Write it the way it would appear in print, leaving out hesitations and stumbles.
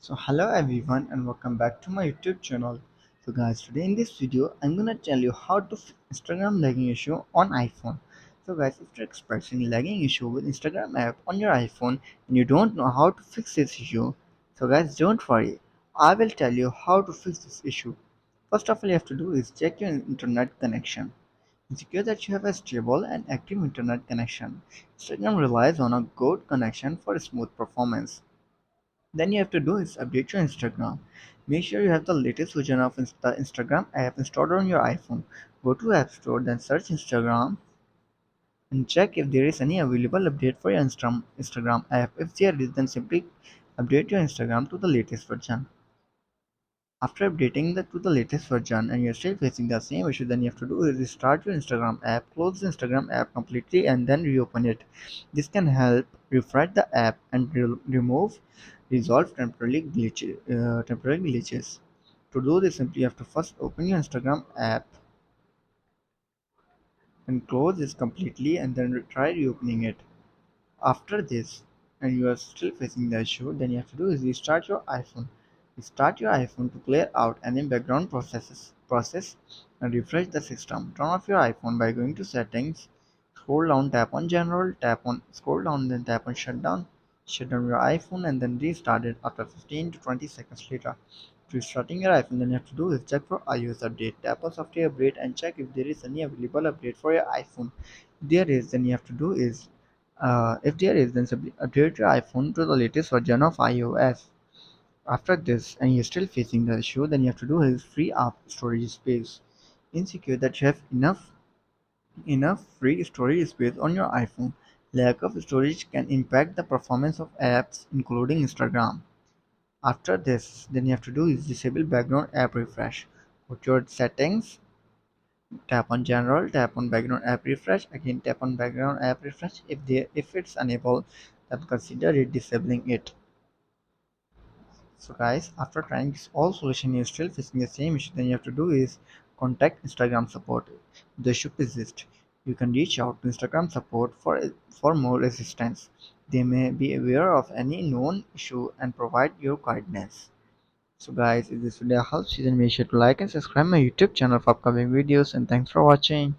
So hello everyone and welcome back to my YouTube channel. So guys, today in this video I'm gonna tell you how to fix Instagram lagging issue on iPhone. So guys, if you're experiencing lagging issue with Instagram app on your iPhone and you don't know how to fix this issue, so guys, don't worry. I will tell you how to fix this issue. First of all, you have to do is check your internet connection. Ensure that you have a stable and active internet connection. Instagram relies on a good connection for smooth performance. Then you have to do is update your Instagram. Make sure you have the latest version of the Instagram app installed on your iPhone. Go to App Store, then search Instagram and check if there is any available update for your Instagram app. If there is, then simply update your Instagram to the latest version. After updating to the latest version and you're still facing the same issue, then you have to do is restart your Instagram app, close the Instagram app completely, and then reopen it. This can help refresh the app and remove resolve temporary glitches. To do this, simply you have to first open your Instagram app and close this completely, and then try reopening it. After this, and you are still facing the issue, then you have to do is restart your iPhone. Restart your iPhone to clear out any background process and refresh the system. Turn off your iPhone by going to settings, scroll down, tap on general, tap on scroll down, then tap on shutdown. Shut down your iPhone and then restart it after 15 to 20 seconds later. Restarting your iPhone, then you have to do is check for iOS update. Tap on software update and check if there is any available update for your iPhone. If there is, then you have to do is if there is, then simply update your iPhone to the latest version of iOS. After this, and you're still facing the issue, then you have to do is free up storage space. Ensure that you have enough free storage space on your iPhone. Lack of storage can impact the performance of apps, including Instagram. After this, then you have to do is disable background app refresh. Go to your settings, tap on general, tap on background app refresh, again tap on background app refresh. If it's unable, then consider disabling it. So guys, after trying this all solution you're still facing the same issue, then you have to do is contact Instagram support. If the issue persists, you can reach out to Instagram support for more assistance. They may be aware of any known issue and provide you guidance. So guys, if this video helps you, then make sure to like and subscribe my YouTube channel for upcoming videos, and thanks for watching.